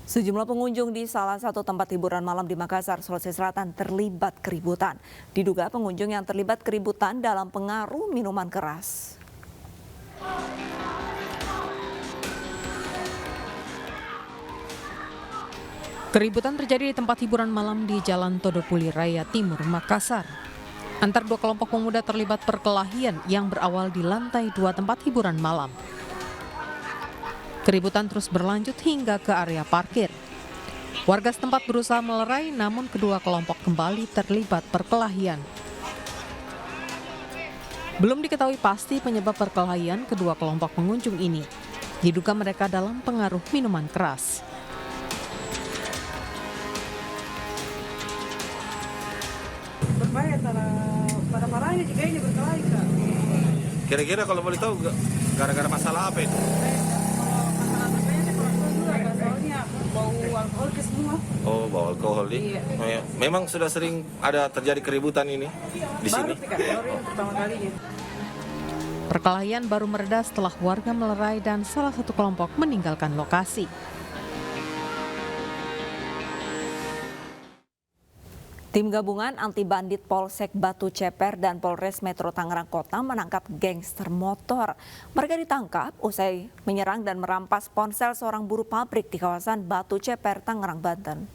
Sejumlah pengunjung di salah satu tempat hiburan malam di Makassar, Sulawesi Selatan terlibat keributan. Diduga pengunjung yang terlibat keributan dalam pengaruh minuman keras. Keributan terjadi di tempat hiburan malam di Jalan Todopuli Raya Timur, Makassar. Antar dua kelompok pemuda terlibat perkelahian yang berawal di lantai 2 tempat hiburan malam. Keributan terus berlanjut hingga ke area parkir. Warga setempat berusaha melerai, namun kedua kelompok kembali terlibat perkelahian. Belum diketahui pasti penyebab perkelahian kedua kelompok pengunjung ini. Diduga mereka dalam pengaruh minuman keras. Berbahaya pada parahnya jika ini berkelahi, Kak. Kira-kira kalau boleh tahu gara-gara masalah apa itu? Kalau masalah berbahaya sih kurang tahu juga, Kak. Soalnya bau alkohol ke semua. Oh, bawa alkohol di. Iya. Oh, ya. Memang sudah sering ada terjadi keributan ini di sini. Baru sih, Kak, baru yang pertama kalinya. Perkelahian baru mereda setelah warga melerai dan salah satu kelompok meninggalkan lokasi. Tim gabungan anti bandit Polsek Batu Ceper dan Polres Metro Tangerang Kota menangkap gangster motor. Mereka ditangkap usai menyerang dan merampas ponsel seorang buruh pabrik di kawasan Batu Ceper, Tangerang, Banten.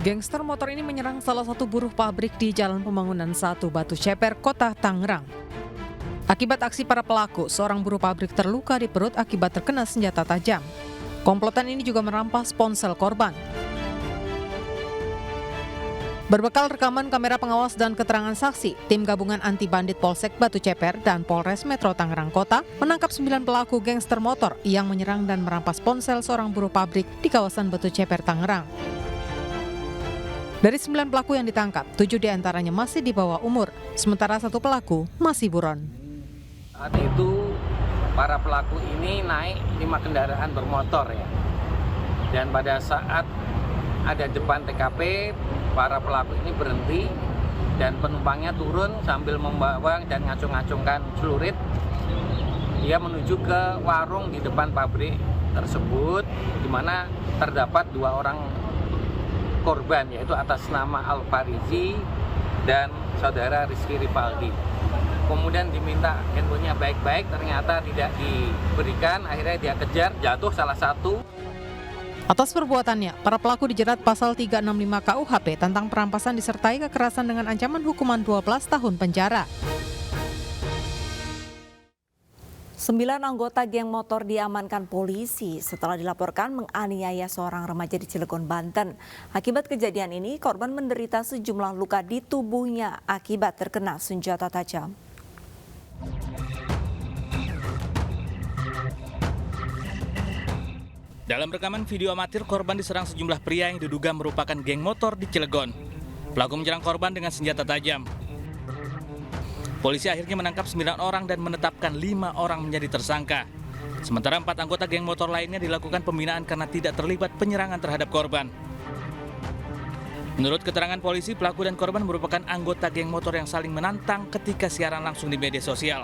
Gangster motor ini menyerang salah satu buruh pabrik di Jalan Pembangunan 1 Batu Ceper, Kota Tangerang. Akibat aksi para pelaku, seorang buruh pabrik terluka di perut akibat terkena senjata tajam. Komplotan ini juga merampas ponsel korban. Berbekal rekaman kamera pengawas dan keterangan saksi, tim gabungan anti bandit Polsek Batu Ceper dan Polres Metro Tangerang Kota menangkap 9 pelaku gangster motor yang menyerang dan merampas ponsel seorang buruh pabrik di kawasan Batu Ceper, Tangerang. Dari 9 pelaku yang ditangkap, 7 diantaranya masih di bawah umur, sementara 1 pelaku masih buron. Saat itu para pelaku ini naik 5 kendaraan bermotor ya. Dan pada saat ada depan TKP, para pelaku ini berhenti dan penumpangnya turun sambil membawa dan ngacung-ngacungkan celurit. Dia menuju ke warung di depan pabrik tersebut, di mana terdapat 2 orang korban, yaitu atas nama Al-Farizi dan saudara Rizky Ripaldi. Kemudian diminta handphonenya baik-baik, ternyata tidak diberikan, akhirnya dia kejar, jatuh salah satu. Atas perbuatannya, para pelaku dijerat pasal 365 KUHP tentang perampasan disertai kekerasan dengan ancaman hukuman 12 tahun penjara. 9 anggota geng motor diamankan polisi setelah dilaporkan menganiaya seorang remaja di Cilegon, Banten. Akibat kejadian ini, korban menderita sejumlah luka di tubuhnya akibat terkena senjata tajam. Dalam rekaman video amatir, korban diserang sejumlah pria yang diduga merupakan geng motor di Cilegon. Pelaku menyerang korban dengan senjata tajam. Polisi akhirnya menangkap 9 orang dan menetapkan 5 orang menjadi tersangka. Sementara 4 anggota geng motor lainnya dilakukan pembinaan karena tidak terlibat penyerangan terhadap korban. Menurut keterangan polisi, pelaku dan korban merupakan anggota geng motor yang saling menantang ketika siaran langsung di media sosial.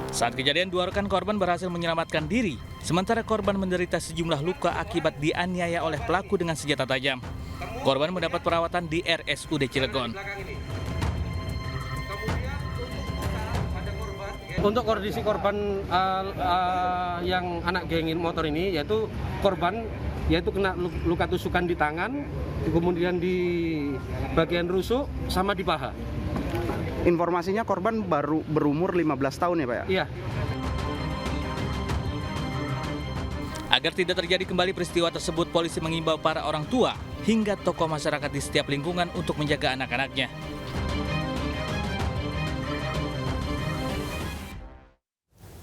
Saat kejadian, 2 rekan korban berhasil menyelamatkan diri, sementara korban menderita sejumlah luka akibat dianiaya oleh pelaku dengan senjata tajam. Korban mendapat perawatan di RSUD Cilegon. Untuk kondisi korban yang anak geng motor ini, yaitu korban kena luka tusukan di tangan, kemudian di bagian rusuk sama di paha. Informasinya korban baru berumur 15 tahun ya Pak ya? Iya. Agar tidak terjadi kembali peristiwa tersebut, polisi mengimbau para orang tua hingga tokoh masyarakat di setiap lingkungan untuk menjaga anak-anaknya.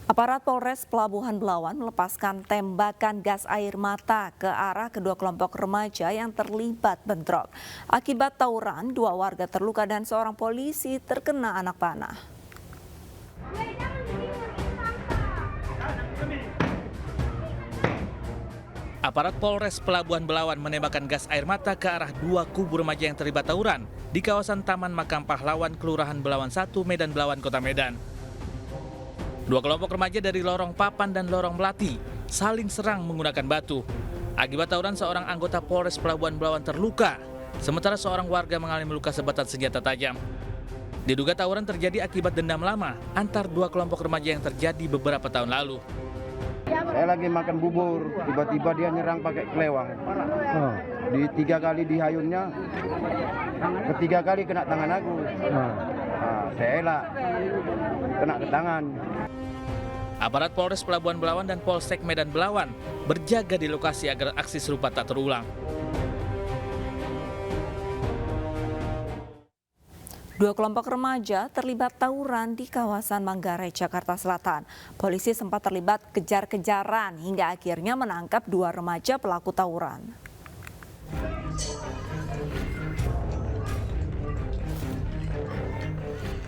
Aparat Polres Pelabuhan Belawan melepaskan tembakan gas air mata ke arah kedua kelompok remaja yang terlibat bentrok. Akibat tawuran, 2 warga terluka dan seorang polisi terkena anak panah. Aparat Polres Pelabuhan Belawan menembakkan gas air mata ke arah 2 kubu remaja yang terlibat tawuran di kawasan Taman Makam Pahlawan, Kelurahan Belawan 1, Medan Belawan, Kota Medan. Dua kelompok remaja dari Lorong Papan dan Lorong Melati saling serang menggunakan batu. Akibat tawuran, seorang anggota Polres Pelabuhan Belawan terluka, sementara seorang warga mengalami luka sebatan senjata tajam. Diduga tawuran terjadi akibat dendam lama antar dua kelompok remaja yang terjadi beberapa tahun lalu. Saya lagi makan bubur, tiba-tiba dia nyerang pakai kelewang. Di 3 kali dihayunnya, ketiga kali kena tangan aku. Saya elak, kena ke tangan. Aparat Polres Pelabuhan Belawan dan Polsek Medan Belawan berjaga di lokasi agar aksi serupa tak terulang. Dua kelompok remaja terlibat tawuran di kawasan Manggarai, Jakarta Selatan. Polisi sempat terlibat kejar-kejaran hingga akhirnya menangkap dua remaja pelaku tawuran.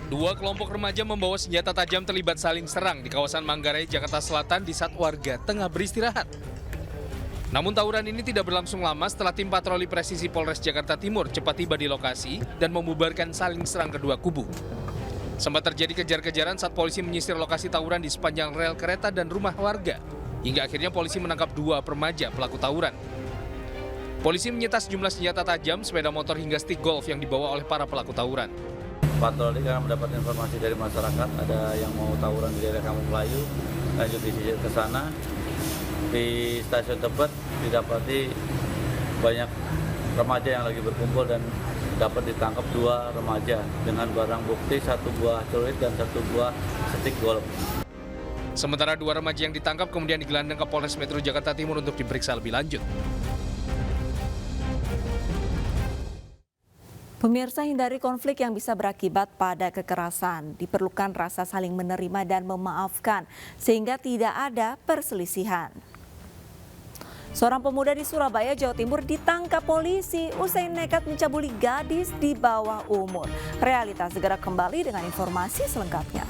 Dua kelompok remaja membawa senjata tajam terlibat saling serang di kawasan Manggarai, Jakarta Selatan di saat warga tengah beristirahat. Namun tawuran ini tidak berlangsung lama setelah tim patroli presisi Polres Jakarta Timur cepat tiba di lokasi dan membubarkan saling serang kedua kubu. Sempat terjadi kejar-kejaran saat polisi menyisir lokasi tawuran di sepanjang rel kereta dan rumah warga. Hingga akhirnya polisi menangkap dua remaja pelaku tawuran. Polisi menyita sejumlah senjata tajam, sepeda motor hingga stick golf yang dibawa oleh para pelaku tawuran. Patroli karena mendapat informasi dari masyarakat ada yang mau tawuran di daerah Kampung Melayu, lanjut disisir ke sana. Di stasiun Tebet didapati banyak remaja yang lagi berkumpul dan dapat ditangkap dua remaja dengan barang bukti 1 buah celurit dan 1 buah stick golf. Sementara dua remaja yang ditangkap kemudian digelandang ke Polres Metro Jakarta Timur untuk diperiksa lebih lanjut. Pemirsa, hindari konflik yang bisa berakibat pada kekerasan. Diperlukan rasa saling menerima dan memaafkan sehingga tidak ada perselisihan. Seorang pemuda di Surabaya, Jawa Timur ditangkap polisi usai nekat mencabuli gadis di bawah umur. Realitas segera kembali dengan informasi selengkapnya.